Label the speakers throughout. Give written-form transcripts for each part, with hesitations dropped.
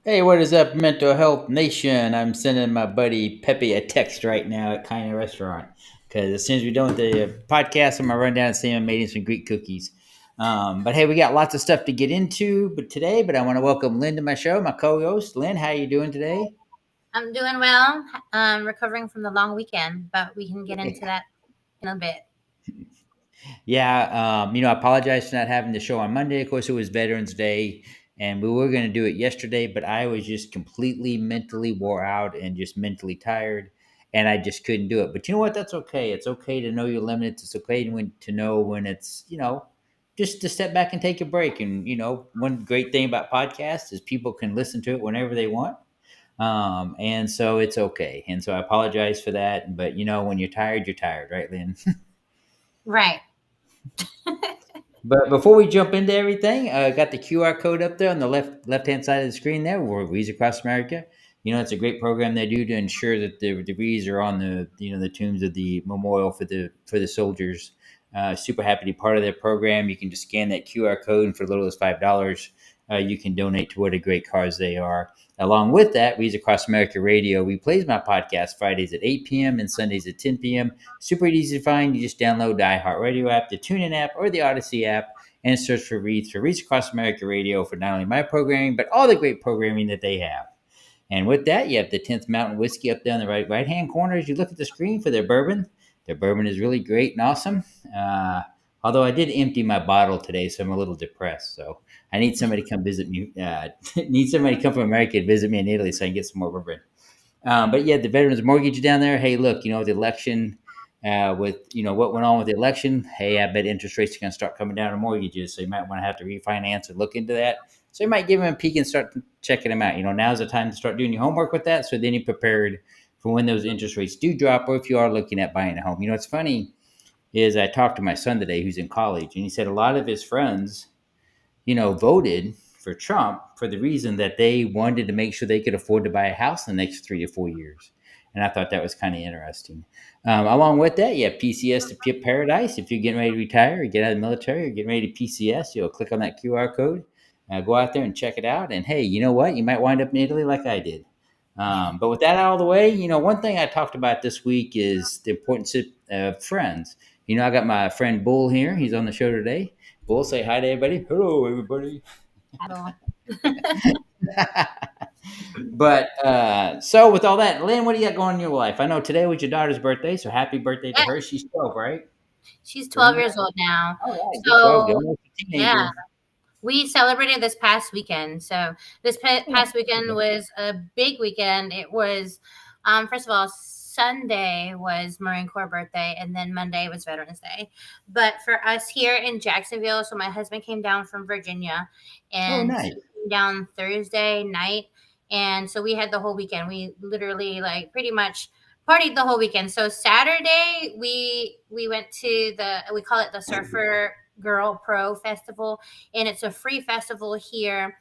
Speaker 1: Hey, what is up, Mental Health Nation? I'm sending my buddy Pepe a text right now at Kind Restaurant because as soon as we're done with the podcast, I'm gonna run down and see him making some Greek cookies. But hey, we got lots of stuff to get into, but I want to welcome Lynn to my show, my co-host. Lynn, how you doing today?
Speaker 2: I'm doing well. Recovering from the long weekend, but we can get into that in a bit.
Speaker 1: Yeah, I apologize for not having the show on Monday. Of course, it was Veterans Day, and we were going to do it yesterday, but I was just completely mentally wore out and just mentally tired, and I just couldn't do it. But you know what? That's okay. It's okay to know your limits. It's okay to know when it's, just to step back and take a break. And, one great thing about podcasts is people can listen to it whenever they want. And so it's okay. And so I apologize for that. But, when you're tired, right, Lynn?
Speaker 2: Right.
Speaker 1: But before we jump into everything, I got the QR code up there on the left hand side of the screen there. Where Visa Across America. It's a great program they do to ensure that the degrees are on the tombs of the memorial for the soldiers. Super happy to be part of their program. You can just scan that QR code, and for as little as $5, you can donate to what a great cause they are. Along with that, Visa Across America Radio, we plays my podcast Fridays at 8 p.m. and Sundays at 10 p.m. Super easy to find. You just download the iHeartRadio app, the TuneIn app, or the Odyssey app, and search for Reach Across America Radio for not only my programming, but all the great programming that they have. And with that, you have the 10th Mountain Whiskey up there in the right hand corner as you look at the screen for their bourbon. Their bourbon is really great and awesome. Although I did empty my bottle today, so I'm a little depressed. So I need somebody to come visit me. Need somebody to come from America to visit me in Italy so I can get some more bourbon. But yeah, the Veterans Mortgage down there. Hey, look, the election, with what went on with the election. Hey, I bet interest rates are going to start coming down on mortgages, so you might want to have to refinance and look into that. So you might give them a peek and start checking them out. Now's the time to start doing your homework with that, so then you're prepared for when those interest rates do drop, or if you are looking at buying a home. It's funny is I talked to my son today, who's in college, and he said a lot of his friends voted for Trump for the reason that they wanted to make sure they could afford to buy a house in the next 3 to 4 years. And I thought that was kind of interesting. Along with that, you have PCS to Paradise. If you're getting ready to retire or get out of the military or getting ready to PCS, you'll click on that QR code, go out there and check it out. And hey, you know what? You might wind up in Italy like I did. But with that out of the way, one thing I talked about this week is the importance of friends. I got my friend Bull here. He's on the show today. Bull, say hi to everybody. Hello, everybody.
Speaker 2: Hello.
Speaker 1: But so with all that, Lynn, what do you got going in your life? I know today was your daughter's birthday, so happy birthday to
Speaker 2: Yeah,
Speaker 1: her. She's 12, right?
Speaker 2: she's 12
Speaker 1: Turning
Speaker 2: years
Speaker 1: up.
Speaker 2: old now.
Speaker 1: All right, good 12,
Speaker 2: So,
Speaker 1: almost a
Speaker 2: yeah,
Speaker 1: teenager.
Speaker 2: we celebrated this past weekend. So, this past weekend was a big weekend. It was, first of all, Sunday was Marine Corps birthday, and then Monday was Veterans Day. But for us here in Jacksonville, so my husband came down from Virginia,
Speaker 1: Oh,
Speaker 2: and he
Speaker 1: nice.
Speaker 2: came down Thursday night. And so we had the whole weekend. We literally like pretty much partied the whole weekend. So Saturday we went to we call it the Surfer Girl Pro Festival, and it's a free festival here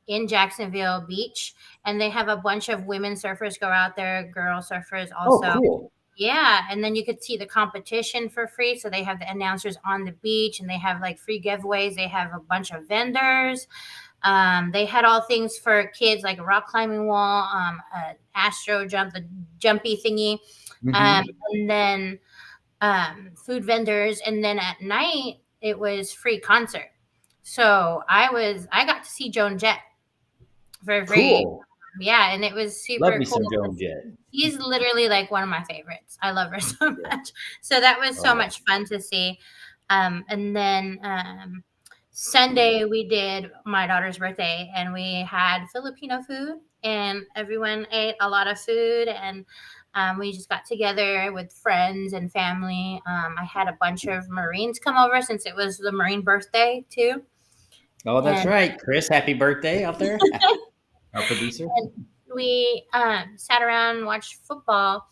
Speaker 2: in Jacksonville Beach, and they have a bunch of women surfers go out there, girl surfers
Speaker 1: Oh,
Speaker 2: also.
Speaker 1: cool.
Speaker 2: Yeah, and then you could see the competition for free. So they have the announcers on the beach, and they have like free giveaways. They have a bunch of vendors. They had all things for kids like a rock climbing wall, astro jump, the jumpy thingy, um,
Speaker 1: Hmm.
Speaker 2: and then food vendors. And then at night it was free concert. So I got to see Joan Jett for free.
Speaker 1: Cool.
Speaker 2: Yeah, and it was
Speaker 1: Love
Speaker 2: super
Speaker 1: me
Speaker 2: cool.
Speaker 1: some Joan Jett.
Speaker 2: She's literally like one of my favorites. I love her so
Speaker 1: Yeah.
Speaker 2: much. So that was
Speaker 1: Oh,
Speaker 2: so
Speaker 1: yeah.
Speaker 2: much fun to see. And then Sunday we did my daughter's birthday, and we had Filipino food, and everyone ate a lot of food, and we just got together with friends and family. I had a bunch of Marines come over since it was the Marine birthday too,
Speaker 1: Oh, that's
Speaker 2: and
Speaker 1: right. Chris, happy birthday out there. Our producer.
Speaker 2: and we sat around and watched football.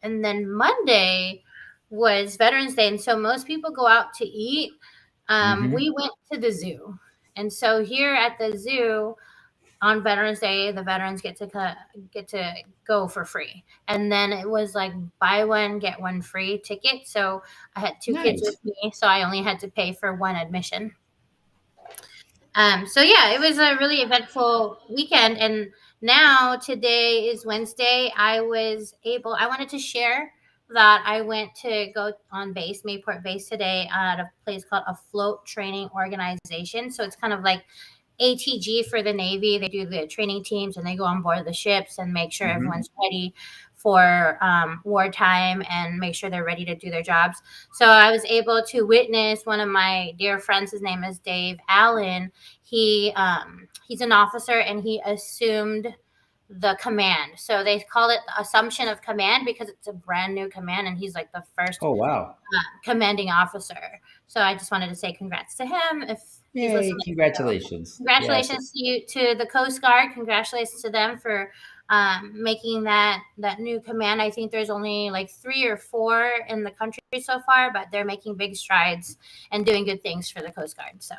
Speaker 2: And then Monday was Veterans Day, and so most people go out to eat.
Speaker 1: Hmm.
Speaker 2: We went to the zoo, and so here at the zoo on Veterans Day, the veterans get to go for free. And then it was like buy one get one free ticket. So I had two kids with
Speaker 1: Nice.
Speaker 2: me, so I only had to pay for one admission. So yeah, it was a really eventful weekend, and now today is Wednesday. I wanted to share that I went to go on base, Mayport base today at a place called a float training organization. So it's kind of like ATG for the Navy. They do the training teams and they go on board the ships and make sure
Speaker 1: Hmm.
Speaker 2: everyone's ready for wartime and make sure they're ready to do their jobs. So I was able to witness one of my dear friends. His name is Dave Allen. He's an officer and he assumed the command. So they call it the assumption of command because it's a brand new command and he's like the first
Speaker 1: Oh, wow.
Speaker 2: commanding officer. So I just wanted to say congrats to him if he's
Speaker 1: Yay,
Speaker 2: listening. So
Speaker 1: congratulations. Yes.
Speaker 2: congratulations to you, to the Coast Guard. Congratulations to them for making that new command. I think there's only like 3 or 4 in the country so far, but they're making big strides and doing good things for the Coast Guard. So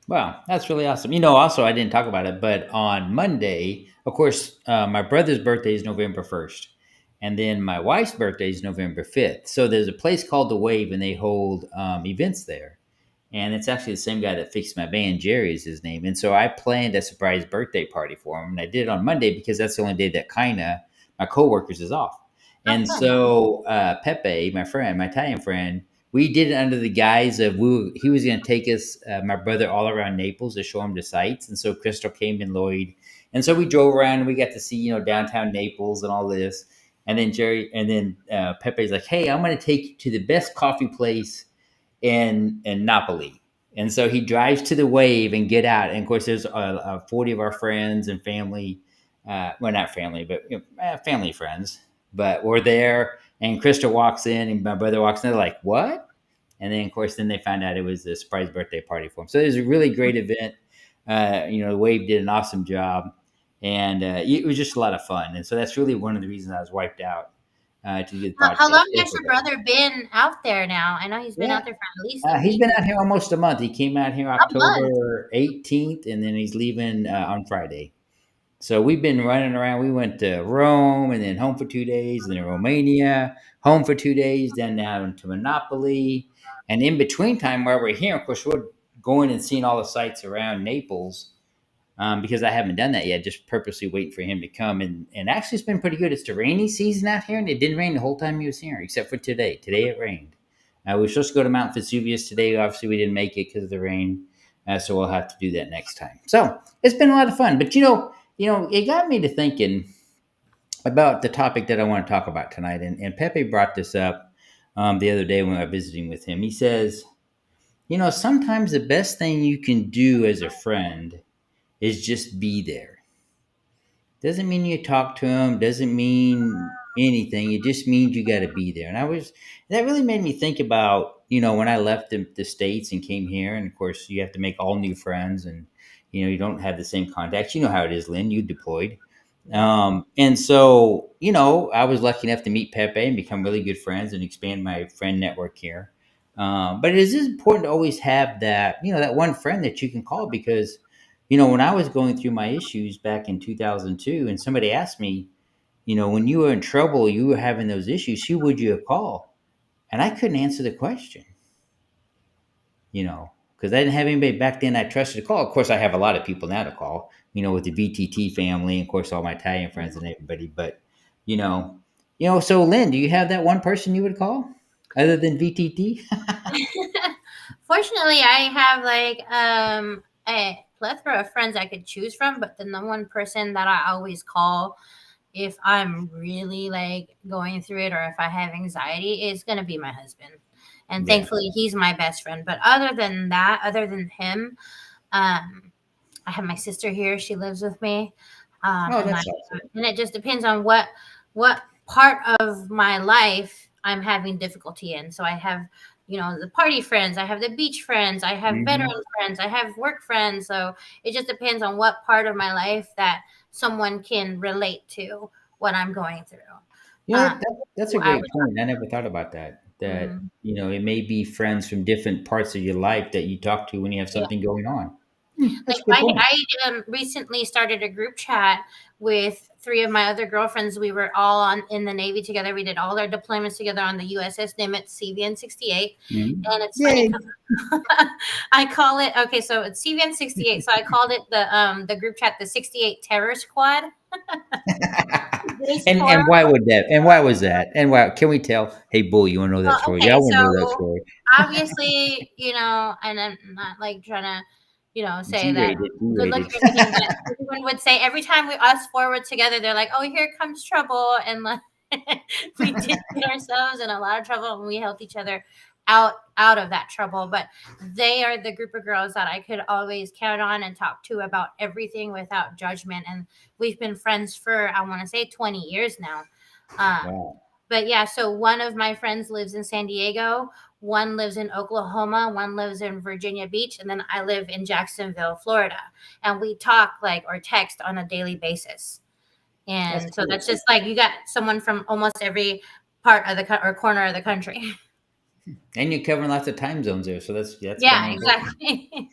Speaker 1: Wow, that's really awesome. Also, I didn't talk about it, but on Monday, of course, my brother's birthday is November 1st. And then my wife's birthday is November 5th. So there's a place called The Wave, and they hold events there. And it's actually the same guy that fixed my van. Jerry is his name. And so I planned a surprise birthday party for him. And I did it on Monday because that's the only day that kinda my coworkers is off.
Speaker 2: oh,
Speaker 1: And
Speaker 2: fun.
Speaker 1: so Pepe, my friend, my Italian friend, we did it under the guise of he was going to take us, my brother, all around Naples to show him the sights. And so Crystal came and Lloyd, and so we drove around and we got to see downtown Naples and all this. And then Pepe's like, "Hey, I'm going to take you to the best coffee place in Napoli." And so he drives to the Wave and get out. And of course, there's 40 of our friends and family. Well, not family, but family friends. But we're there, and Krista walks in, and my brother walks in. They're like, "What?" And then, of course, then they found out it was a surprise birthday party for him. So it was a really great event. The Wave did an awesome job, and it was just a lot of fun. And so that's really one of the reasons I was wiped out to do the
Speaker 2: How
Speaker 1: podcast
Speaker 2: long has your
Speaker 1: yesterday.
Speaker 2: brother been out there now? I know he's been
Speaker 1: Yeah,
Speaker 2: out there for at least a
Speaker 1: he's
Speaker 2: week.
Speaker 1: been out here almost a month. He came out here
Speaker 2: A month.
Speaker 1: October 18th, and then he's leaving on Friday. So we've been running around. We went to Rome, and then home for 2 days, and then Romania, home for 2 days, then down to Monopoly. And in between time, while we're here, of course, we're going and seeing all the sites around Naples, because I haven't done that yet, just purposely waiting for him to come. And actually, it's been pretty good. It's the rainy season out here, and it didn't rain the whole time he was here, except for today. Today it rained. We were supposed to go to Mount Vesuvius today. Obviously, we didn't make it because of the rain, so we'll have to do that next time. So it's been a lot of fun. But it got me to thinking about the topic that I want to talk about tonight. And Pepe brought this up the other day when I was visiting with him. He says, sometimes the best thing you can do as a friend is just be there. Doesn't mean you talk to them, doesn't mean anything. It just means you got to be there. And that really made me think about, when I left the States and came here. And of course, you have to make all new friends, and, you don't have the same contacts. You know how it is, Lynn. You deployed.
Speaker 2: Yeah.
Speaker 1: And so, I was lucky enough to meet Pepe and become really good friends and expand my friend network here. But it is important to always have that one friend that you can call, because, when I was going through my issues back in 2002, and somebody asked me, when you were in trouble, you were having those issues, who would you have called? And I couldn't answer the question, because I didn't have anybody back then I trusted to call. Of course, I have a lot of people now to call, with the VTT family, and of course, all my Italian friends and everybody. But, so Lynn, do you have that one person you would call other than VTT?
Speaker 2: Fortunately, I have like a plethora of friends I could choose from, but then the one person that I always call if I'm really like going through it or if I have anxiety is gonna be my husband. And
Speaker 1: Yeah.
Speaker 2: thankfully he's my best friend. But other than that, other than him, um, I have my sister here. She lives with me.
Speaker 1: Oh,
Speaker 2: And
Speaker 1: that's awesome.
Speaker 2: it just depends on what part of my life I'm having difficulty in. So I have, the party friends, I have the beach friends, I have veteran
Speaker 1: Hmm.
Speaker 2: friends, I have work friends. So it just depends on what part of my life that someone can relate to what I'm going through. Um,
Speaker 1: That's a
Speaker 2: who I
Speaker 1: great
Speaker 2: would
Speaker 1: point. I never thought about that.
Speaker 2: mhm.
Speaker 1: It may be friends from different parts of your life that you talk to when you have
Speaker 2: Yeah.
Speaker 1: something going on. That's
Speaker 2: Like
Speaker 1: a good point.
Speaker 2: I recently started a group chat with three of my other girlfriends. We were all on in the Navy together. We did all our deployments together on the USS Nimitz CVN 68.
Speaker 1: Mhm.
Speaker 2: And it's funny
Speaker 1: Yay.
Speaker 2: 'cause I call it okay. So it's CVN 68. So I called it the group chat the 68 Terror Squad. This
Speaker 1: And
Speaker 2: forum.
Speaker 1: why would that? And why was that? And why can we tell? Hey, Bull, you want to know that story? Yeah, I
Speaker 2: Okay,
Speaker 1: want to know that
Speaker 2: so
Speaker 1: story.
Speaker 2: obviously, and I'm not like trying to, say that
Speaker 1: G-rated,
Speaker 2: good luck
Speaker 1: G-rated.
Speaker 2: or anything, but everyone would say every time we us forward together, they're like, "Oh, here comes trouble," and like we did get ourselves in a lot of trouble, and we helped each other out of that trouble. But they are the group of girls that I could always count on and talk to about everything without judgment, and we've been friends for I want to say 20 years now. Um,
Speaker 1: Wow.
Speaker 2: but yeah, so one of my friends lives in San Diego, one lives in Oklahoma, one lives in Virginia Beach, and then I live in Jacksonville, Florida. And we talk like or text on a daily basis.
Speaker 1: That's
Speaker 2: And so
Speaker 1: cool.
Speaker 2: that's just like you got someone from almost every part of the or corner of the country.
Speaker 1: And you're covering lots of time zones there, so that's kind
Speaker 2: Yeah,
Speaker 1: of important.
Speaker 2: exactly.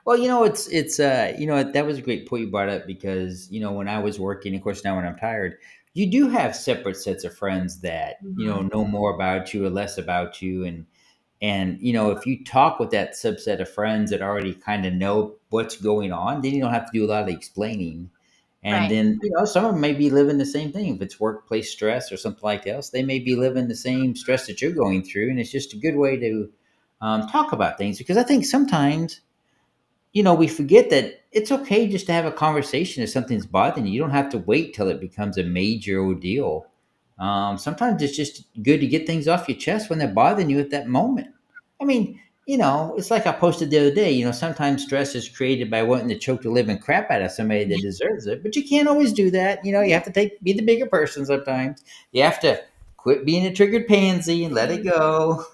Speaker 1: Well, it's that was a great point you brought up because when I was working, of course, now when I'm tired, you do have separate sets of friends that
Speaker 2: Mhm.
Speaker 1: know more about you or less about you, and if you talk with that subset of friends that already kind of know what's going on, then you don't have to do a lot of explaining. And
Speaker 2: Right.
Speaker 1: then some of them may be living the same thing. If it's workplace stress or something like else, they may be living the same stress that you're going through, and it's just a good way to talk about things because I think sometimes we forget that it's okay just to have a conversation if something's bothering you. You don't have to wait till it becomes a major ordeal. Sometimes it's just good to get things off your chest when they're bothering you at that moment. I mean, it's like I posted the other day. Sometimes stress is created by wanting to choke the living crap out of somebody that deserves it, but you can't always do that. You have to be the bigger person sometimes. You have to quit being a triggered pansy and let it go.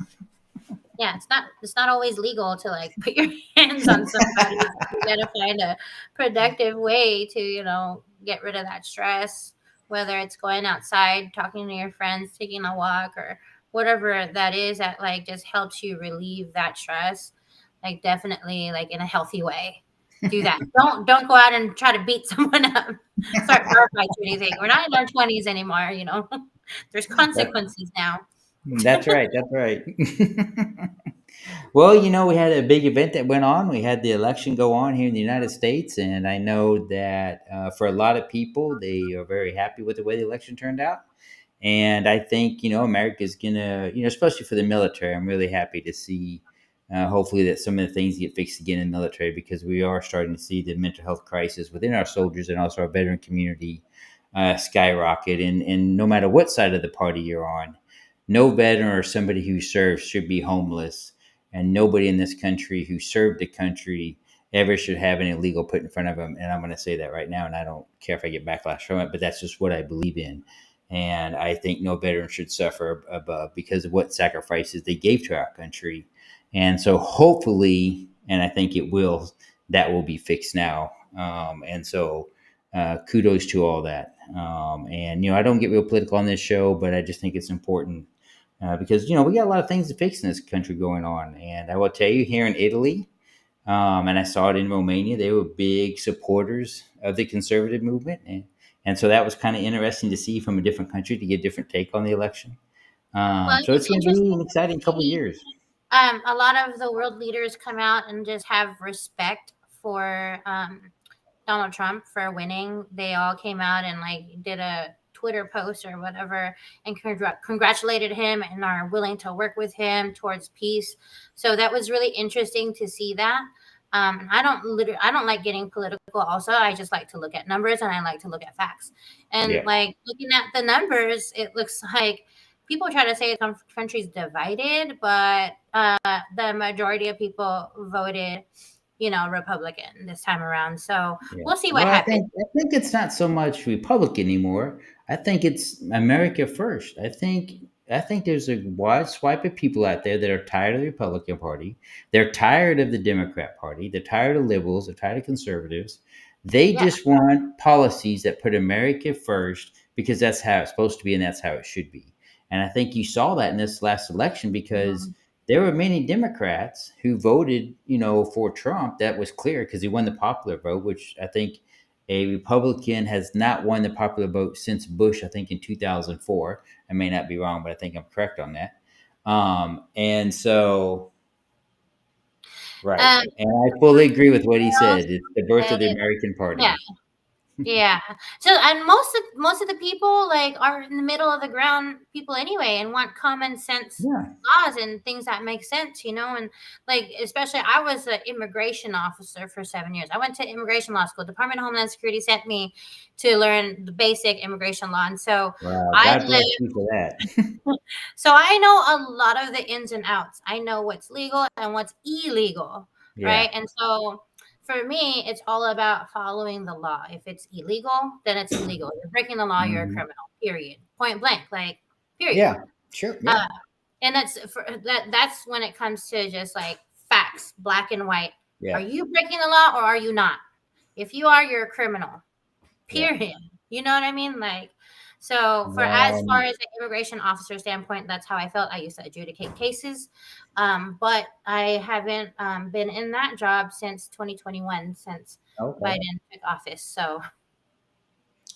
Speaker 2: Yeah, it's not always legal to like put your hands on somebody. So you gotta find a productive way to get rid of that stress, whether it's going outside, talking to your friends, taking a walk, or whatever that is that like just helps you relieve that stress. Like definitely like in a healthy way. Do that. Don't go out and try to beat someone up. Start bar fights or anything. We're not in our 20s anymore. There's
Speaker 1: That,
Speaker 2: consequences now.
Speaker 1: that's right. That's right. Well, we had a big event that went on. We had the election go on here in the United States, and I know that for a lot of people, they are very happy with the way the election turned out. And I think America's gonna, especially for the military. I'm really happy to see, hopefully, that some of the things get fixed again in the military because we are starting to see the mental health crisis within our soldiers and also our veteran community skyrocket. And no matter what side of the party you're on, no veteran or somebody who serves should be homeless, and nobody in this country who served the country ever should have any legal put in front of them. And I'm going to say that right now, and I don't care if I get backlash from it, but that's just what I believe in. And I think no veteran should suffer above because of what sacrifices they gave to our country. And so hopefully, and I think it will, that will be fixed now. And so kudos to all that. And I don't get real political on this show, but I just think it's important because we got a lot of things to fix in this country going on. And I will tell you, here in Italy, and I saw it in Romania, they were big supporters of the conservative movement, and so that was kind of interesting to see from a different country to get a different take on the election.
Speaker 2: Well,
Speaker 1: So
Speaker 2: it's
Speaker 1: it's going to be
Speaker 2: interesting
Speaker 1: an
Speaker 2: to
Speaker 1: exciting couple of
Speaker 2: see
Speaker 1: years.
Speaker 2: a lot of the world leaders come out and just have respect for Donald Trump for winning. They all came out and like did a Twitter post or whatever and congratulated him and are willing to work with him towards peace. So that was really interesting to see that. I don't like getting political. Also, I just like to look at numbers and I like to look at facts. And
Speaker 1: Yeah,
Speaker 2: like looking at the numbers, it looks like people try to say the country's divided, but the majority of people voted Republican this time around. So
Speaker 1: yeah.
Speaker 2: we'll see what
Speaker 1: Well, I
Speaker 2: happens.
Speaker 1: think I think it's not so much Republican anymore. I think it's America first. I think there's a wide swipe of people out there that are tired of the Republican Party. They're tired of the Democrat Party. They're tired of liberals. They're tired of conservatives. They
Speaker 2: Yeah.
Speaker 1: just want policies that put America first because that's how it's supposed to be and that's how it should be. And I think you saw that in this last election because
Speaker 2: Mhm.
Speaker 1: there were many Democrats who voted, for Trump. That was clear because he won the popular vote, which I think a Republican has not won the popular vote since Bush, I think in 2004. I may not be wrong, but I think I'm correct on that. And so, right.
Speaker 2: Um,
Speaker 1: And I fully agree with what he
Speaker 2: I
Speaker 1: said.
Speaker 2: also
Speaker 1: It's the birth
Speaker 2: say,
Speaker 1: of the American
Speaker 2: yeah,
Speaker 1: Party.
Speaker 2: yeah. So, and most of the people like are in the middle of the ground people anyway, and want common sense
Speaker 1: Yeah.
Speaker 2: laws and things that make sense, and like especially I was an immigration officer for 7 years. I went to immigration law school. Department of Homeland Security sent me to learn the basic immigration law, and so
Speaker 1: Wow.
Speaker 2: I
Speaker 1: God bless
Speaker 2: lived.
Speaker 1: you for that.
Speaker 2: So I know a lot of the ins and outs. I know what's legal and what's illegal,
Speaker 1: Yeah.
Speaker 2: right? And so for me, it's all about following the law. If it's illegal, then it's illegal. You're breaking the law, you're a
Speaker 1: Mhm.
Speaker 2: criminal. Period. Point blank, like period.
Speaker 1: Yeah. Sure. Yeah.
Speaker 2: Uh, and that's when it comes to just like facts, black and white. Are
Speaker 1: Yeah.
Speaker 2: you breaking the law or are you not? If you are, you're a criminal.
Speaker 1: Yeah.
Speaker 2: Period. You know what I mean? Like, so for as far
Speaker 1: Um,
Speaker 2: as the immigration officer standpoint, that's how I felt. I used to adjudicate cases, but I haven't been in that job since 2021, since
Speaker 1: okay.
Speaker 2: Biden took office. So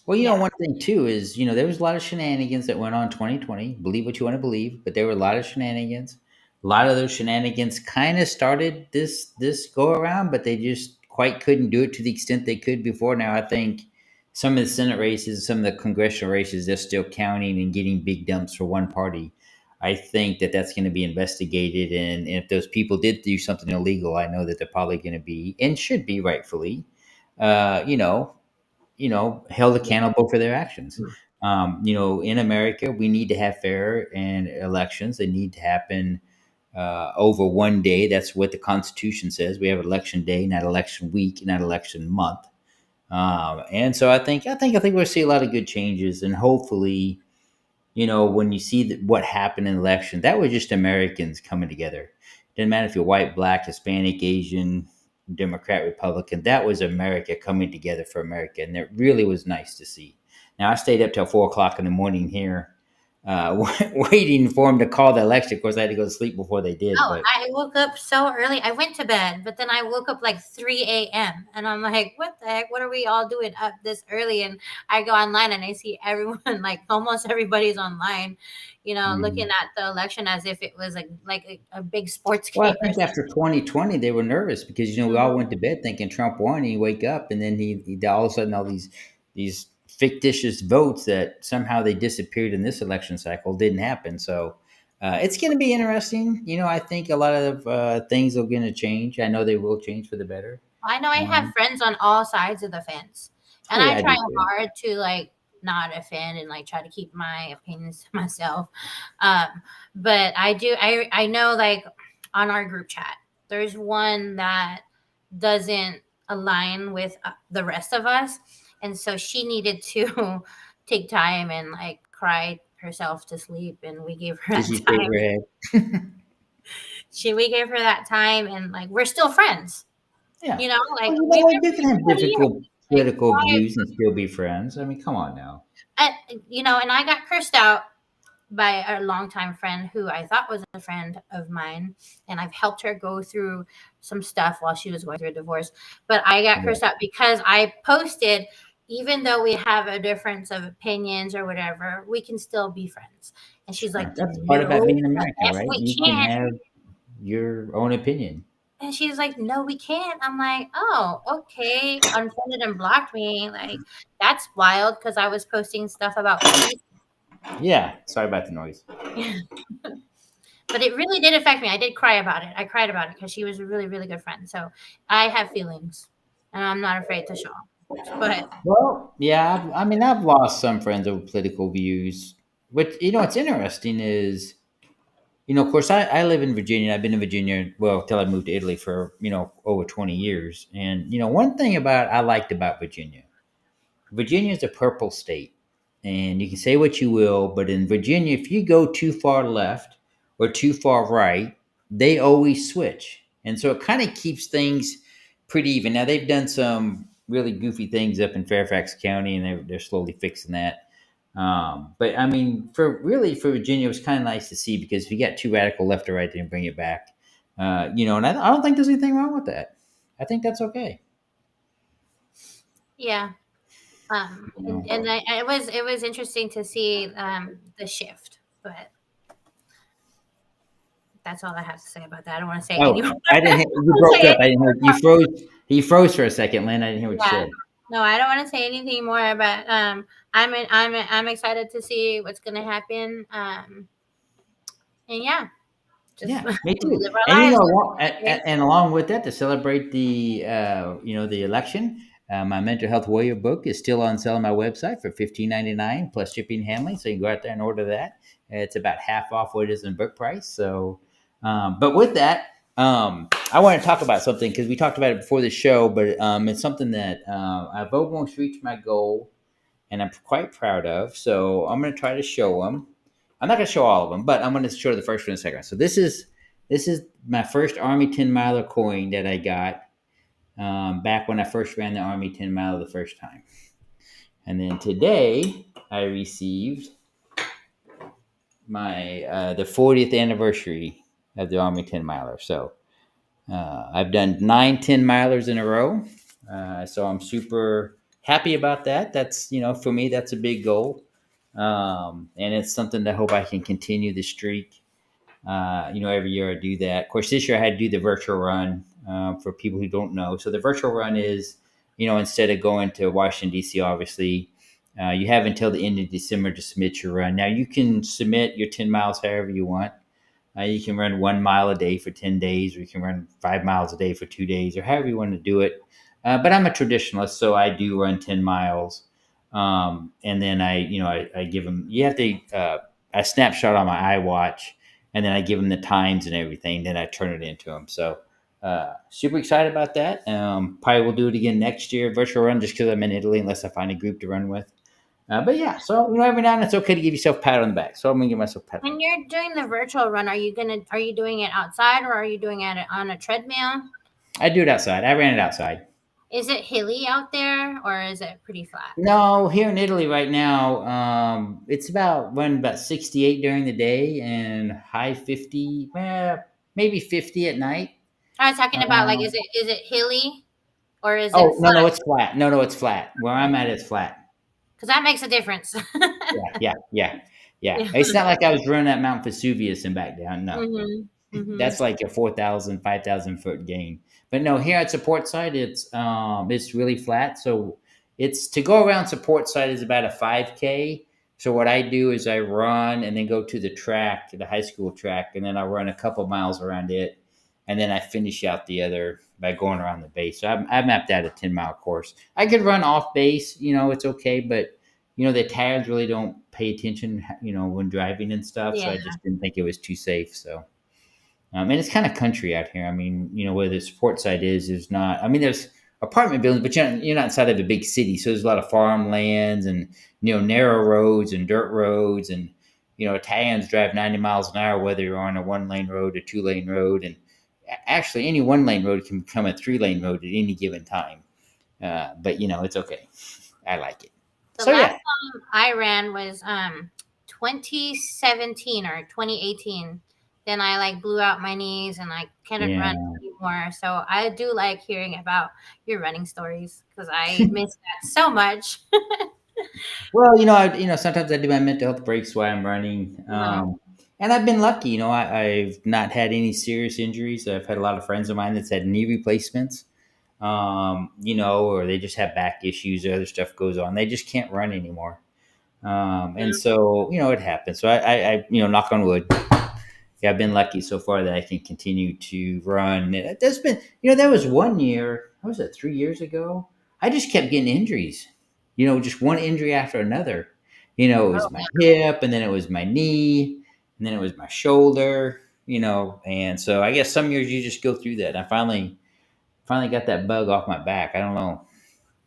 Speaker 1: Well,
Speaker 2: yeah.
Speaker 1: one thing too is, there was a lot of shenanigans that went on in 2020. Believe what you want to believe, but there were a lot of shenanigans. A lot of those shenanigans kind of started this go around, but they just quite couldn't do it to the extent they could before. Now, I think some of the Senate races, some of the congressional races, they're still counting and getting big dumps for one party. I think that that's going to be investigated, and if those people did do something illegal, I know that they're probably going to be and should be rightfully, uh, you know, held accountable for their actions. In America, we need to have fair and elections. They need to happen over one day. That's what the Constitution says. We have election day, not election week, not election month. And so I think we'll see a lot of good changes, and hopefully, when you see what happened in the election, that was just Americans coming together. Didn't matter if you're white, black, Hispanic, Asian, Democrat, Republican. That was America coming together for America, and it really was nice to see. Now I stayed up till 4 o'clock in the morning here, waiting for them to call the election. Of course, I had to go to sleep before they did,
Speaker 2: Oh,
Speaker 1: but
Speaker 2: I woke up so early. I went to bed, but then I woke up like 3 a.m. And I'm like, what the heck? What are we all doing up this early? And I go online and I see everyone, like almost everybody's online, looking
Speaker 1: mhm.
Speaker 2: at the election as if it was like a big sports
Speaker 1: Well,
Speaker 2: game
Speaker 1: I
Speaker 2: or
Speaker 1: think after 2020, they were nervous because we all
Speaker 2: something.
Speaker 1: went to bed thinking Trump won. And you wake up, and then he all of a sudden all these fictitious votes that somehow they disappeared in this election cycle didn't happen. So it's going to be interesting. I think a lot of things are going to change. I know they will change for the better.
Speaker 2: I know I have
Speaker 1: Um,
Speaker 2: friends on all sides of the fence,
Speaker 1: oh
Speaker 2: and I
Speaker 1: yeah, I
Speaker 2: try
Speaker 1: do too.
Speaker 2: hard to like not offend and like try to keep my opinions to myself. Um, but I know like on our group chat, there's one that doesn't align with the rest of us, and so she needed to take time and like cry herself to sleep, and we gave her
Speaker 1: Did
Speaker 2: that
Speaker 1: she shake
Speaker 2: time.
Speaker 1: her head?
Speaker 2: We gave her that time, and like we're still friends.
Speaker 1: Yeah.
Speaker 2: Like
Speaker 1: Well,
Speaker 2: we've been
Speaker 1: you
Speaker 2: friends
Speaker 1: can have
Speaker 2: for 20 years.
Speaker 1: difficult
Speaker 2: Like
Speaker 1: political
Speaker 2: why?
Speaker 1: views and still be friends. I mean, come on now.
Speaker 2: And, and I got cursed out by a longtime friend who I thought was a friend of mine, and I've helped her go through some stuff while she was going through a divorce. But I got
Speaker 1: Yeah.
Speaker 2: cursed out because I posted, even though we have a difference of opinions or whatever, we can still be friends. And she's like,
Speaker 1: Sure. That's part about
Speaker 2: no,
Speaker 1: being
Speaker 2: the
Speaker 1: American,
Speaker 2: F
Speaker 1: right?
Speaker 2: we
Speaker 1: You can
Speaker 2: can't.
Speaker 1: have your own opinion.
Speaker 2: And she's like, no, we can't. I'm like, oh, okay. Unfriended and blocked me. Like, that's wild because I was posting stuff about peace.
Speaker 1: Yeah. Sorry about the noise.
Speaker 2: But it really did affect me. I did cry about it. I cried about it because she was a really, really good friend. So I have feelings and I'm not afraid to show 'em. But
Speaker 1: Well, yeah. I mean, I've lost some friends over political views. But what's interesting is, of course, I live in Virginia. I've been in Virginia, well, till I moved to Italy for over 20 years. And one thing I liked about Virginia. Virginia is a purple state, and you can say what you will, but in Virginia, if you go too far left or too far right, they always switch, and so it kind of keeps things pretty even. Now they've done some really goofy things up in Fairfax County, and they're slowly fixing that. But I mean, for Virginia, it was kind of nice to see because if you got too radical left or right, they didn't bring it back. And I don't think there's anything wrong with that. I think that's okay.
Speaker 2: Yeah.
Speaker 1: You
Speaker 2: And,
Speaker 1: know.
Speaker 2: it was interesting to see the shift, but that's all I have to say about that. I don't want to say any
Speaker 1: Oh,
Speaker 2: more.
Speaker 1: I didn't.
Speaker 2: I
Speaker 1: You
Speaker 2: don't
Speaker 1: broke
Speaker 2: say
Speaker 1: up. I
Speaker 2: any
Speaker 1: didn't hear. You
Speaker 2: more.
Speaker 1: froze. You froze for a second, Lynn. I didn't hear what you
Speaker 2: Yeah.
Speaker 1: said.
Speaker 2: No, I don't want to say anything more, but I'm excited to see what's gonna happen. And yeah, just
Speaker 1: Yeah, me too.
Speaker 2: live our
Speaker 1: And
Speaker 2: lives.
Speaker 1: and along with that, to celebrate the the election, my mental health warrior book is still on sale on my website for $15.99 plus shipping and handling. So you can go out there and order that. It's about half off what it is in book price. So, but with that, I want to talk about something because we talked about it before the show, but it's something that I've almost reached my goal and I'm quite proud of. So I'm going to try to show them. I'm not going to show all of them, but I'm going to show the first one and the second one. So this is my first Army 10 miler coin that I got back when I first ran the Army 10 mile the first time. And then today I received my the 40th anniversary of the Army 10 miler. So I've done 9 10 milers in a row. So I'm super happy about that. That's, for me, that's a big goal. And it's something that I hope I can continue the streak. Every year I do that. Of course, this year I had to do the virtual run for people who don't know. So the virtual run is, instead of going to Washington, D.C., obviously, you have until the end of December to submit your run. Now, you can submit your 10 miles however you want. You can run 1 mile a day for 10 days, or you can run 5 miles a day for 2 days, or however you want to do it. But I'm a traditionalist, so I do run 10 miles. And then I give them, you have to, a snapshot on my iWatch, and then I give them the times and everything. Then I turn it into them. So, super excited about that. Probably will do it again next year, virtual run, just because I'm in Italy, unless I find a group to run with. But yeah, so every now and then it's okay to give yourself a pat on the back. So I'm gonna give myself a pat on the
Speaker 2: When
Speaker 1: back.
Speaker 2: you're doing the virtual run, are you doing it outside or are you doing it on a treadmill?
Speaker 1: I do it outside. I ran it outside.
Speaker 2: Is it hilly out there or is it pretty flat?
Speaker 1: No, here in Italy right now, it's about running about 68 during the day and high 50, maybe 50 at night.
Speaker 2: I was talking about like
Speaker 1: Um,
Speaker 2: is it hilly or is it
Speaker 1: oh, no,
Speaker 2: flat?
Speaker 1: no, it's flat. No, no, it's flat. Where I'm at, it's flat.
Speaker 2: Because that makes a difference.
Speaker 1: Yeah, yeah, yeah, yeah.
Speaker 2: Yeah.
Speaker 1: It's not like I was running at Mount Vesuvius and back down. No,
Speaker 2: Mhm. Mhm.
Speaker 1: that's like a 4,000, 5,000 foot gain. But no, here at support site, it's really flat. So it's to go around support site is about a 5K. So what I do is I run and then go to the track, the high school track, and then I run a couple miles around it, and then I finish out the other by going around the base. So I mapped out a 10 mile course. I could run off base, it's okay, but the tires really don't pay attention, when driving and stuff. So
Speaker 2: Yeah.
Speaker 1: I just didn't think it was too safe. So. And it's kind of country out here. I mean, where the support site is, there's not. I mean, there's apartment buildings, but you're not inside of a big city, so there's a lot of farmlands and narrow roads and dirt roads, and Italians drive 90 miles an hour whether you're on a 1 lane road or 2 lane road, and actually any 1 lane road can become a 3 lane road at any given time. But it's okay. I like it.
Speaker 2: The
Speaker 1: So
Speaker 2: last
Speaker 1: yeah,
Speaker 2: time I ran was 2017 or 2018. Then I like blew out my knees and I couldn't run
Speaker 1: yeah.
Speaker 2: anymore. So I do like hearing about your running stories because I miss that so much.
Speaker 1: Well, sometimes I do my mental health breaks while I'm running,
Speaker 2: Uh-huh.
Speaker 1: and I've been lucky. I've not had any serious injuries. I've had a lot of friends of mine that's had knee replacements, or they just have back issues or other stuff goes on. They just can't run anymore, and so it happens. So knock on wood. Yeah, I've been lucky so far that I can continue to run. There's been, there was one year, what was it, 3 years ago? I just kept getting injuries, just one injury after another. It was my hip, and then it was my knee, and then it was my shoulder, and so I guess some years you just go through that. I finally got that bug off my back. I don't know.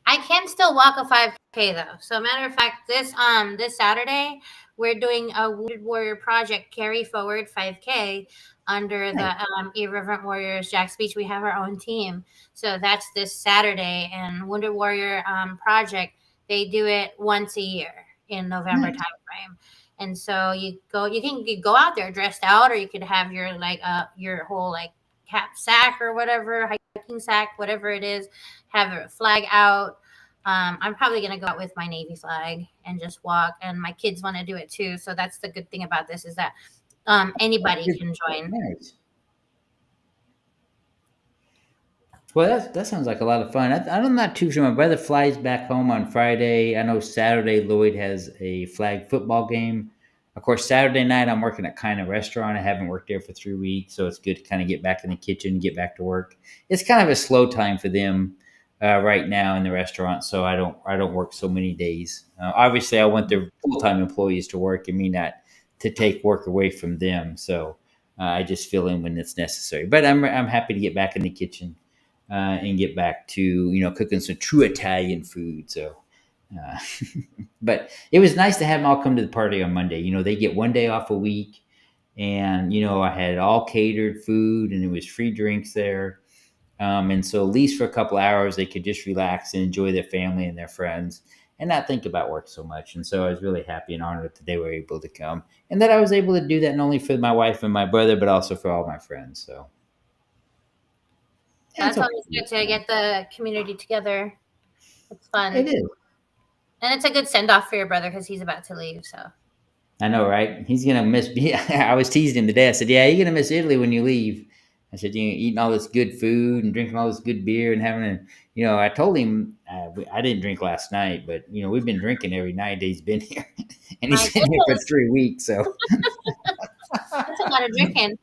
Speaker 2: I can still walk a 5K though. So matter of fact, this Saturday we're doing a Wounded Warrior Project carry forward 5K under the
Speaker 1: Nice.
Speaker 2: Irreverent Warriors Jack's Beach. We have our own team, so that's this Saturday. And Wounded Warrior Project, they do it once a year. in November
Speaker 1: Nice.
Speaker 2: time frame. And so you go out there dressed out, or you could have your whole like cap sack or whatever, hiking sack, whatever it is, have a flag out. I'm probably gonna go out with my Navy flag and just walk, and my kids want to do it too. So that's the good thing about this is that anybody
Speaker 1: Good.
Speaker 2: can join.
Speaker 1: Nice. Well, that sounds like a lot of fun. I'm not too sure. My brother flies back home on Friday. I know Saturday Lloyd has a flag football game. Of course, Saturday night I'm working at kind of restaurant. I haven't worked there for 3 weeks, so it's good to kind of get back in the kitchen, get back to work. It's kind of a slow time for them right now in the restaurant, so I don't work so many days. Obviously, I want the full time employees to work and me not to take work away from them. So I just fill in when it's necessary. But I'm happy to get back in the kitchen and get back to cooking some true Italian food. So, uh, but it was nice to have them all come to the party on Monday. They get one day off a week, and I had all catered food, and there was free drinks there. And so at least for a couple hours, they could just relax and enjoy their family and their friends, and not think about work so much. And so I was really happy and honored that they were able to come, and that I was able to do that not only for my wife and my brother, but also for all my friends. So yeah, it's
Speaker 2: That's
Speaker 1: okay.
Speaker 2: always good to get the community together. It's
Speaker 1: It
Speaker 2: fun.
Speaker 1: is.
Speaker 2: And it's a good send off for your brother because he's about to leave. So
Speaker 1: I know, right? He's gonna miss. I was teasing him today. I said, "Yeah, you're gonna miss Italy when you leave." I said, "You eating all this good food and drinking all this good beer and having a." I told him I didn't drink last night, but we've been drinking every night that he's been here, and
Speaker 2: my
Speaker 1: he's been here for
Speaker 2: goodness,
Speaker 1: 3 weeks. So,
Speaker 2: that's a lot of drinking.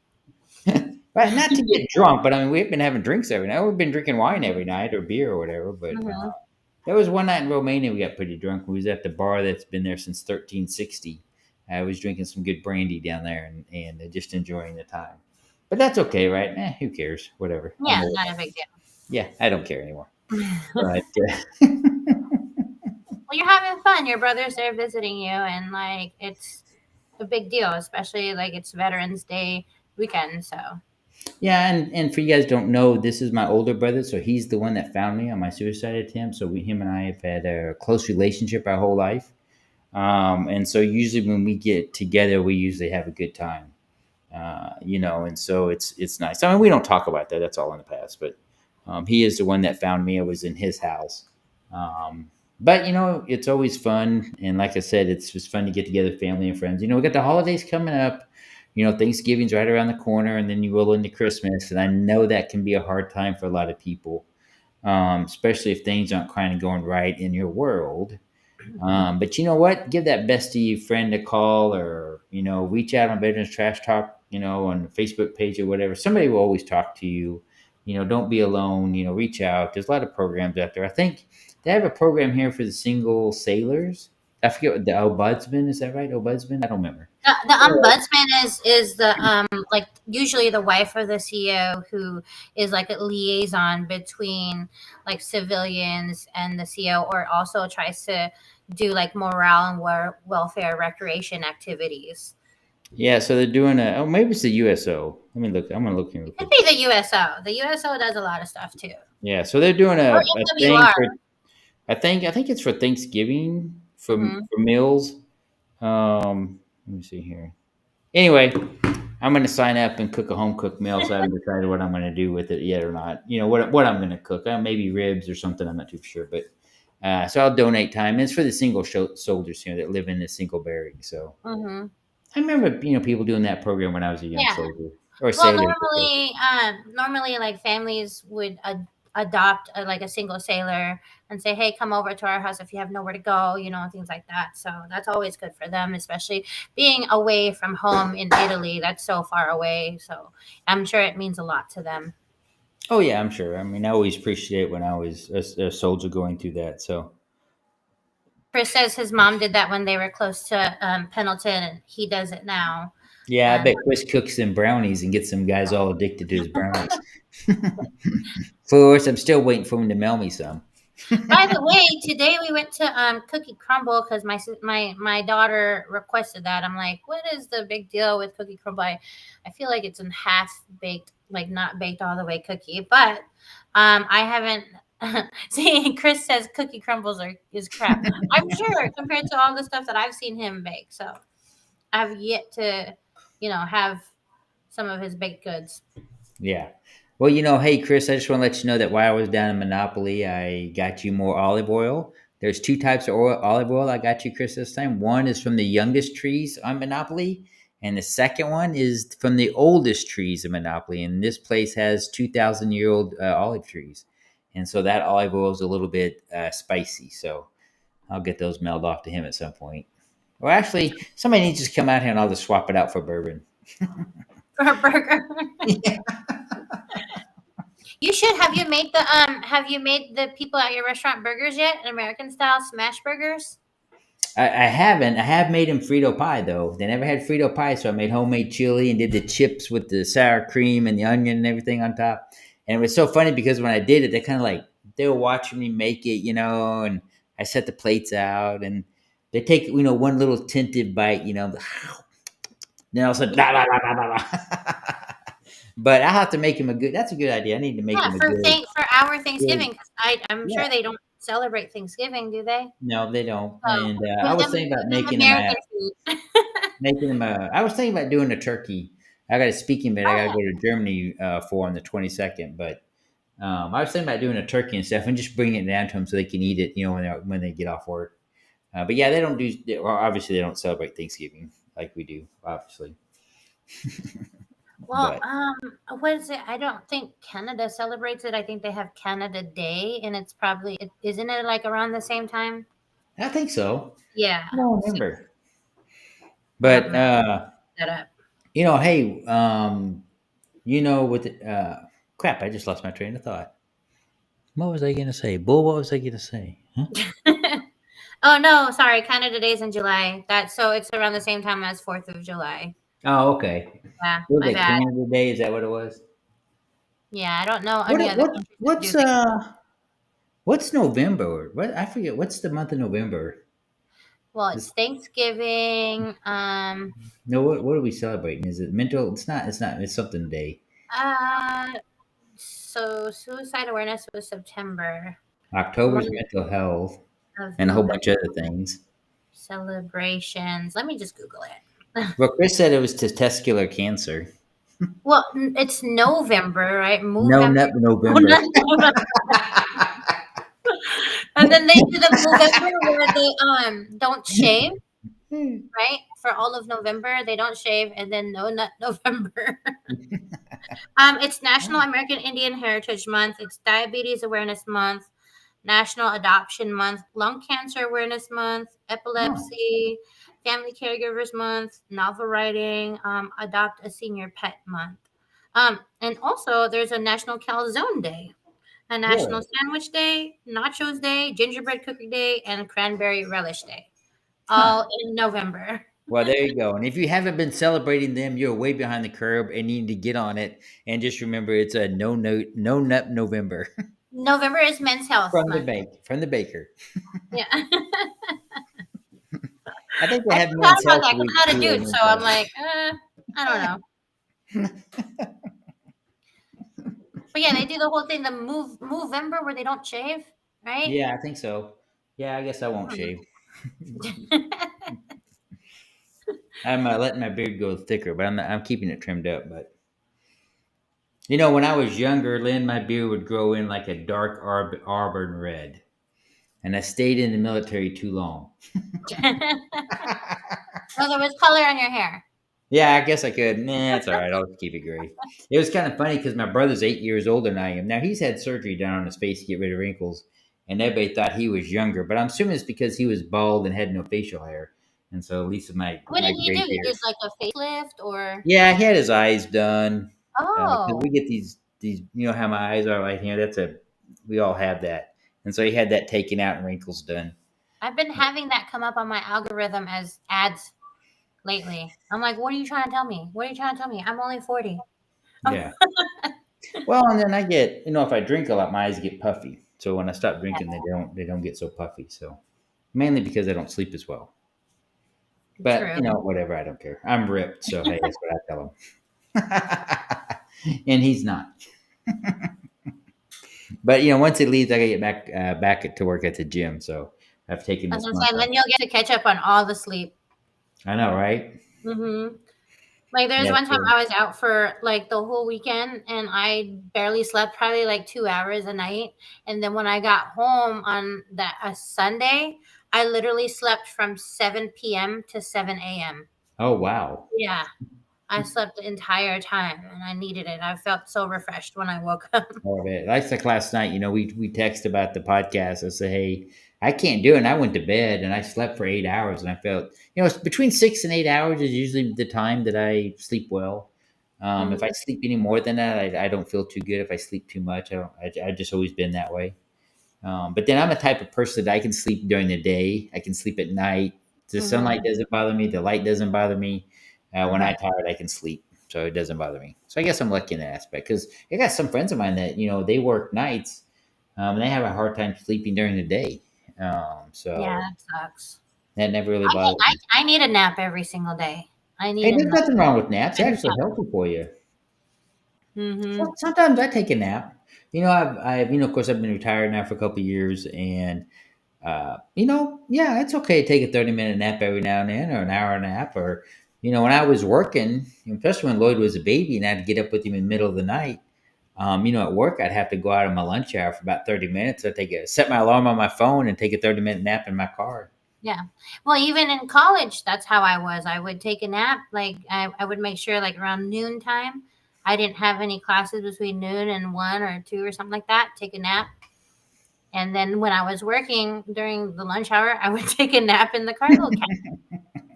Speaker 1: right, not to get drunk, but I mean, we've been having drinks every night. We've been drinking wine every night or beer or whatever. But
Speaker 2: Hmm.
Speaker 1: there was one night in Romania we got pretty drunk. We was at the bar that's been there since 1360. I was drinking some good brandy down there and just enjoying the time. But that's okay, right? Who cares? Whatever. I'm
Speaker 2: Yeah,
Speaker 1: old.
Speaker 2: not a big
Speaker 1: Yeah, I don't care anymore.
Speaker 2: deal.
Speaker 1: But
Speaker 2: Well, you're having fun. Your brother's there visiting you, and like it's a big deal, especially like it's Veterans Day weekend. So
Speaker 1: yeah, and for you guys don't know, this is my older brother, so he's the one that found me on my suicide attempt. So him and I have had a close relationship our whole life. And so usually when we get together, we usually have a good time. And so it's nice. I mean, we don't talk about that. That's all in the past. But he is the one that found me. I was in his house. But it's always fun, and like I said, it's just fun to get together, family and friends. We got the holidays coming up. Thanksgiving's right around the corner, and then you roll into Christmas, and I know that can be a hard time for a lot of people, especially if things aren't kind of going right in your world. But you know what? Give that bestie friend a call, or reach out on Veterans Trash Talk, on the Facebook page or whatever. Somebody will always talk to you. Don't be alone. Reach out. There's a lot of programs out there. I think they have a program here for the single sailors. I forget what the ombudsman is. That right? Ombudsman? I don't remember.
Speaker 2: the ombudsman is the like usually the wife of the CEO who is like a liaison between like civilians and the CEO, or also tries to do like morale and welfare recreation activities.
Speaker 1: Yeah, so they're doing a. Oh, maybe it's the USO. Let me look. I'm gonna look here real
Speaker 2: It could
Speaker 1: quick.
Speaker 2: be the USO. The USO does a lot of stuff too,
Speaker 1: Yeah, so they're doing
Speaker 2: or
Speaker 1: a thing
Speaker 2: MWR.
Speaker 1: for. I think it's for Thanksgiving
Speaker 2: Hmm.
Speaker 1: for meals. Let me see here. Anyway, I'm going to sign up and cook a home cooked meal. So I haven't decided what I'm going to do with it yet or not. What I'm going to cook. Maybe ribs or something. I'm not too sure, but so I'll donate time. It's for the single soldiers here that live in a single barrack. So
Speaker 2: Hmm.
Speaker 1: I remember people doing that program when I was a young
Speaker 2: Yeah.
Speaker 1: soldier or
Speaker 2: Well,
Speaker 1: sailor.
Speaker 2: normally, like families would adopt like a single sailor and say, "Hey, come over to our house if you have nowhere to go," things like that. So that's always good for them, especially being away from home in Italy. That's so far away. So I'm sure it means a lot to them.
Speaker 1: Oh yeah, I'm sure. I mean, I always appreciate when I was a soldier going through that. So
Speaker 2: Chris says his mom did that when they were close to Pendleton, and he does it now.
Speaker 1: yeah, I
Speaker 2: Um,
Speaker 1: bet Chris cooks some brownies and gets some guys all addicted to his brownies. Of course, I'm still waiting for him to mail me some.
Speaker 2: By the way, today we went to Cookie Crumble because my daughter requested that. I'm like, what is the big deal with Cookie Crumble? I feel like it's a half baked, like not baked all the way cookie. But I haven't. See, Chris says cookie crumbles is crap. I'm sure compared to all the stuff that I've seen him bake. So I've yet to, have some of his baked goods.
Speaker 1: Yeah. Well, hey, Chris, I just want to let you know that while I was down in Monopoly, I got you more olive oil. There's two types of olive oil I got you, Chris, this time. One is from the youngest trees on Monopoly, and the second one is from the oldest trees in Monopoly. And this place has 2,000-year-old olive trees. And so that olive oil is a little bit spicy. So I'll get those mailed off to him at some point. Or actually, somebody needs to just come out here and I'll just swap it out for bourbon.
Speaker 2: For a burger. You should have you made the people at your restaurant burgers yet? American style smash burgers?
Speaker 1: I haven't. I have made them Frito pie though. They never had Frito pie, so I made homemade chili and did the chips with the sour cream and the onion and everything on top. And it was so funny because when I did it, they were watching me make it, and I set the plates out and they take one little tinted bite, then all of a sudden,
Speaker 2: Yeah.
Speaker 1: blah, blah, blah, blah, blah. But I have to make him a good. That's a good idea. I need to make
Speaker 2: Yeah,
Speaker 1: him a good.
Speaker 2: for our
Speaker 1: good
Speaker 2: Thanksgiving, 'cause I'm
Speaker 1: yeah.
Speaker 2: sure they don't celebrate Thanksgiving, do they?
Speaker 1: No, they don't.
Speaker 2: So
Speaker 1: And I was thinking about
Speaker 2: give them
Speaker 1: making him
Speaker 2: American food.
Speaker 1: making them. I was thinking about doing a turkey. I got a speaking bit. I got to
Speaker 2: Oh,
Speaker 1: go to Germany for on the 22nd. But I was thinking about doing a turkey and stuff, and just bringing it down to them so they can eat it. When they get off work. But yeah, they don't do. Well, obviously, they don't celebrate Thanksgiving like we do. Obviously,
Speaker 2: well,
Speaker 1: but
Speaker 2: what is it? I don't think Canada celebrates it. I think they have Canada Day, and it's probably isn't it like around the same time?
Speaker 1: I think so.
Speaker 2: Yeah.
Speaker 1: I don't
Speaker 2: So
Speaker 1: remember.
Speaker 2: I'm
Speaker 1: But
Speaker 2: gonna set up.
Speaker 1: hey, with crap, I just lost my train of thought. What was I going to say, Bull? What was I going to say? Huh?
Speaker 2: Oh no, sorry. Canada Day's in July. So it's around the same time as 4th of July.
Speaker 1: Oh, okay.
Speaker 2: Yeah,
Speaker 1: Was
Speaker 2: my
Speaker 1: it
Speaker 2: bad.
Speaker 1: Canada Day? Is that what it was?
Speaker 2: Yeah, I don't know
Speaker 1: What
Speaker 2: any other
Speaker 1: what
Speaker 2: countries that do
Speaker 1: what's
Speaker 2: things.
Speaker 1: what's November? What I forget. What's the month of November?
Speaker 2: Well, it's
Speaker 1: It's,
Speaker 2: Thanksgiving.
Speaker 1: no, what are we celebrating? Is it mental? It's not. It's not. It's something day.
Speaker 2: Uh, so suicide awareness was September.
Speaker 1: October's
Speaker 2: Month
Speaker 1: mental health
Speaker 2: of
Speaker 1: and a whole
Speaker 2: November
Speaker 1: bunch of other things.
Speaker 2: celebrations. Let me just Google it.
Speaker 1: Well, Chris said it was testicular cancer.
Speaker 2: Well, it's November, right?
Speaker 1: No,
Speaker 2: Movember.
Speaker 1: not November.
Speaker 2: And then they do the Movember where they don't shave, right? For all of November, they don't shave, and then no nut November. It's National American Indian Heritage Month. It's Diabetes Awareness Month, National Adoption Month, Lung Cancer Awareness Month,
Speaker 1: Oh,
Speaker 2: Epilepsy, Family Caregivers Month, Novel Writing, Adopt a Senior Pet Month. And also, there's a National Calzone Day, a National
Speaker 1: really?
Speaker 2: Sandwich Day, Nachos Day, Gingerbread Cookie Day, and Cranberry Relish Day,
Speaker 1: Huh.
Speaker 2: all in November.
Speaker 1: Well, there you go. And if you haven't been celebrating them, you're way behind the curve and you need to get on it. And just remember, it's a no nut November
Speaker 2: November is Men's Health Month.
Speaker 1: from the baker.
Speaker 2: Yeah.
Speaker 1: I think they
Speaker 2: I
Speaker 1: have
Speaker 2: just thought
Speaker 1: Men's
Speaker 2: about
Speaker 1: Health
Speaker 2: that 'cause
Speaker 1: Week
Speaker 2: I'm not a
Speaker 1: too.
Speaker 2: dude, so I'm like, I don't know. But yeah, they do the whole thing, the Movember where they don't shave, right?
Speaker 1: Yeah, I think so. Yeah, I guess I won't
Speaker 2: Hmm.
Speaker 1: shave. I'm letting my beard go thicker, but I'm keeping it trimmed up. But when I was younger, Lynn, my beard would grow in like a dark auburn red, and I stayed in the military too long.
Speaker 2: Oh, there was color on your hair.
Speaker 1: Yeah, I guess I could. Nah, it's all right. I'll just keep it gray. It was kind of funny because my brother's 8 years older than I am. Now he's had surgery done on his face to get rid of wrinkles, and everybody thought he was younger. But I'm assuming it's because he was bald and had no facial hair, and so at least
Speaker 2: What
Speaker 1: my
Speaker 2: did he do?
Speaker 1: gray
Speaker 2: He
Speaker 1: hair.
Speaker 2: did like a facelift or
Speaker 1: Yeah, he had his eyes done because
Speaker 2: oh,
Speaker 1: we get these. You know how my eyes are right here. We all have that, and so he had that taken out and wrinkles done.
Speaker 2: I've been having that come up on my algorithm as ads lately. I'm like, what are you trying to tell me? What are you trying to tell me? I'm only 40.
Speaker 1: Yeah. Well, and then I get if I drink a lot, my eyes get puffy. So when I stop drinking, they don't get so puffy. So mainly because I don't sleep as well. But
Speaker 2: True.
Speaker 1: whatever, I don't care. I'm ripped, so hey, that's what I tell him. And he's not. But once it leaves, I gotta get back to work at the gym. So I've taken
Speaker 2: I was
Speaker 1: this
Speaker 2: gonna say,
Speaker 1: month
Speaker 2: and
Speaker 1: off.
Speaker 2: then you'll get to catch up on all the sleep.
Speaker 1: I know, right?
Speaker 2: Mm-hmm. Like there's
Speaker 1: Yeah.
Speaker 2: one time
Speaker 1: So,
Speaker 2: I was out for like the whole weekend and I barely slept, probably like 2 hours a night. And then when I got home on that a Sunday, I literally slept from 7 p.m. to 7 a.m.
Speaker 1: oh wow.
Speaker 2: Yeah, I slept the entire time and I needed it. I felt so refreshed when I woke up.
Speaker 1: All of it. Like last night, we text about the podcast. I said, "Hey, I can't do it." And I went to bed and I slept for 8 hours, and I felt, it's between 6 and 8 hours is usually the time that I sleep well. If I
Speaker 2: Mhm.
Speaker 1: sleep any more than that, I don't feel too good. If I sleep too much, I don't. I just always been that way. But then I'm a type of person that I can sleep during the day. I can sleep at night. The sunlight
Speaker 2: Mhm.
Speaker 1: doesn't bother me. The light doesn't bother me. When I'm
Speaker 2: Right.
Speaker 1: tired, I can sleep, so it doesn't bother me. So I guess I'm lucky in that aspect because I got some friends of mine that they work nights, and they have a hard time sleeping during the day.
Speaker 2: Yeah,
Speaker 1: So
Speaker 2: that sucks.
Speaker 1: that never really
Speaker 2: I need
Speaker 1: bothered me.
Speaker 2: I need a nap every single day. I need
Speaker 1: Hey,
Speaker 2: a
Speaker 1: there's
Speaker 2: nap.
Speaker 1: nothing wrong with naps. They're actually
Speaker 2: Mental.
Speaker 1: healthy for you.
Speaker 2: Mhm.
Speaker 1: Sometimes I take a nap. Of course, I've been retired now for a couple of years, and yeah, it's okay to take a 30-minute nap every now and then, or an hour nap, or when I was working, especially when Lloyd was a baby, and I had to get up with him in the middle of the night. At work, I'd have to go out on my lunch hour for about 30 minutes. I'd set my alarm on my phone and take a 30-minute nap in my car.
Speaker 2: Yeah. Well, even in college, that's how I was. I would take a nap. Like I would make sure like around noon time, I didn't have any classes between noon and 1 or 2 or something like that. Take a nap. And then when I was working during the lunch hour, I would take a nap in the car, little cat,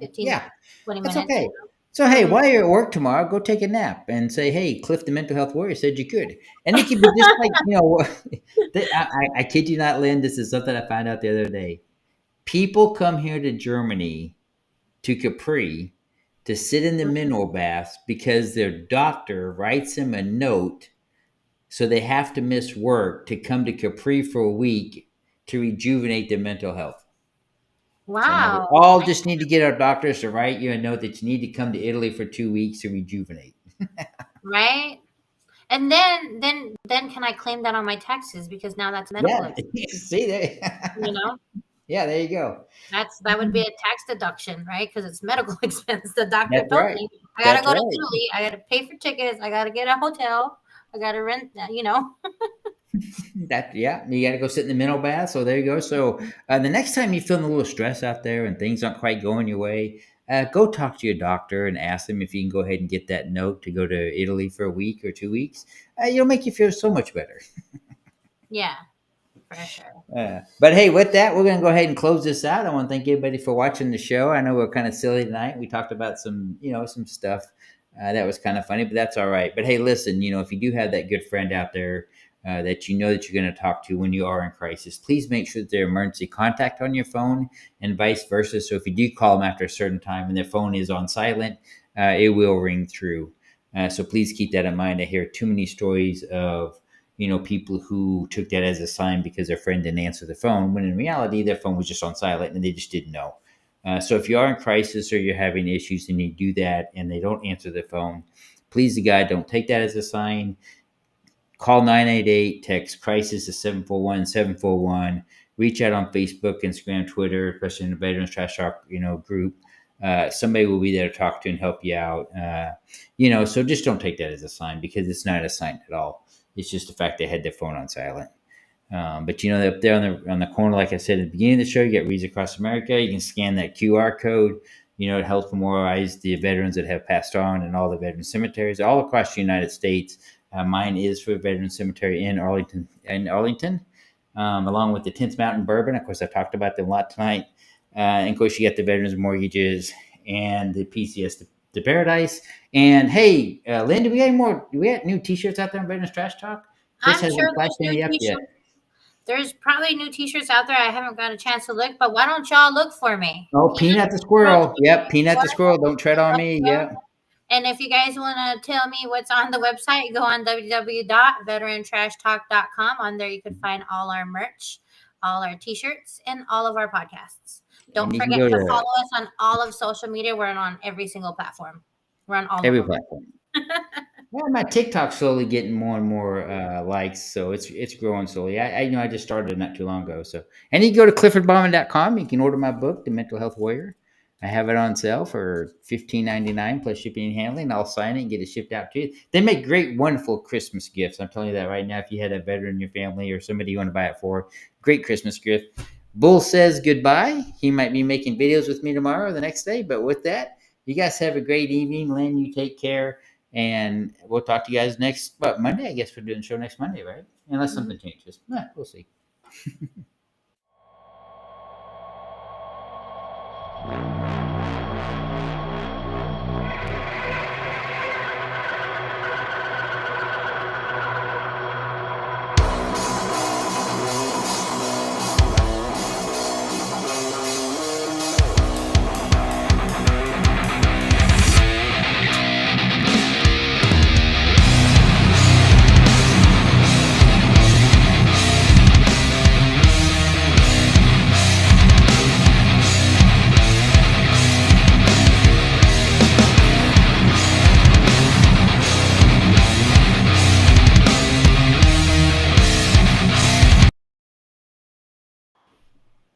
Speaker 2: 15
Speaker 1: Yeah,
Speaker 2: 20
Speaker 1: that's
Speaker 2: minutes.
Speaker 1: okay. So hey,
Speaker 2: Mhm.
Speaker 1: while you're at work tomorrow, go take a nap and say, "Hey, Cliff, the mental health warrior, said you could." And it could be just like I kid you not, Lynn. This is something I found out the other day. People come here to Germany, to Capri, to sit in the mineral baths because their doctor writes them a note, so they have to miss work to come to Capri for a week to rejuvenate their mental health. So now we
Speaker 2: Wow.
Speaker 1: all just need to get our doctors to write you a note that you need to come to Italy for 2 weeks to rejuvenate.
Speaker 2: Right? And then can I claim that on my taxes because now that's medical
Speaker 1: Yeah,
Speaker 2: expense,
Speaker 1: see
Speaker 2: you
Speaker 1: there.
Speaker 2: know?
Speaker 1: Yeah, there you go.
Speaker 2: That would be a tax deduction, right? Because it's medical expense. The doctor
Speaker 1: That's
Speaker 2: told
Speaker 1: right.
Speaker 2: me I gotta
Speaker 1: That's
Speaker 2: go to
Speaker 1: right.
Speaker 2: Italy. I gotta pay for tickets. I gotta get a hotel. I gotta rent that.
Speaker 1: That yeah, you got to go sit in the mineral bath. So there you go. So the next time you're feeling a little stress out there and things aren't quite going your way, go talk to your doctor and ask them if you can go ahead and get that note to go to Italy for a week or 2 weeks. It'll make you feel so much better.
Speaker 2: Yeah, for sure.
Speaker 1: But hey, with that, we're going to go ahead and close this out. I want to thank everybody for watching the show. I know we're kind of silly tonight. We talked about some stuff that was kind of funny, but that's all right. But hey, listen, if you do have that good friend out there that you know that you're going to talk to when you are in crisis, please make sure that their emergency contact on your phone and vice versa. So if you do call them after a certain time and their phone is on silent, it will ring through. So please keep that in mind. I hear too many stories of people who took that as a sign because their friend didn't answer the phone, when in reality, their phone was just on silent and they just didn't know. So if you are in crisis or you're having issues and you do that and they don't answer the phone, please, the God, don't take that as a sign. Call 988, text crisis to 741-741. Reach out on Facebook, Instagram, Twitter, especially in the Veterans Trash Talk, group. Somebody will be there to talk to and help you out. So just don't take that as a sign because it's not a sign at all. It's just the fact they had their phone on silent. But up there on the corner, like I said at the beginning of the show, you get Reads Across America. You can scan that QR code. It helps memorialize the veterans that have passed on and all the veteran cemeteries all across the United States. Mine is for Veteran Cemetery in Arlington, along with the 10th Mountain Bourbon. Of course, I talked about them a lot tonight. And of course, you get the Veterans Mortgages and the PCS to Paradise. And hey, Lynn, do we have more? Do we have new T-shirts out there on Veterans Trash Talk? Chris
Speaker 2: I'm sure
Speaker 1: hasn't flashed
Speaker 2: there's new
Speaker 1: any up yet.
Speaker 2: t-shirts. There's probably new t-shirts out there. I haven't got a chance to look, but why don't y'all look for me?
Speaker 1: Oh,
Speaker 2: Peanut
Speaker 1: Peanut the squirrel. Yep, Peanut the
Speaker 2: Squirrel.
Speaker 1: squirrel. Don't tread on me. Yep.
Speaker 2: And if you guys want to tell me what's on the website, go on www.veterantrashtalk.com. On there, you can find all our merch, all our t-shirts, and all of our podcasts.
Speaker 1: And
Speaker 2: Don't
Speaker 1: you can
Speaker 2: forget
Speaker 1: go
Speaker 2: to
Speaker 1: to
Speaker 2: follow us on all of social media. We're on every single platform. We're on all of
Speaker 1: every
Speaker 2: them.
Speaker 1: platform. Yeah, my TikTok's slowly getting more and more likes, so it's growing slowly. I just started not too long ago. So, and you can go to cliffordbauman.com. You can order my book, The Mental Health Warrior. I have it on sale for $15.99 plus shipping and handling. I'll sign it and get it shipped out to you. They make great, wonderful Christmas gifts. I'm telling you that right now. If you had a veteran in your family or somebody you want to buy it for, great Christmas gift. Bull says goodbye. He might be making videos with me tomorrow or the next day. But with that, you guys have a great evening. Lynn, you take care. And we'll talk to you guys next Monday. I guess we're doing the show next Monday, right? Unless
Speaker 2: Mhm.
Speaker 1: something changes. We'll see.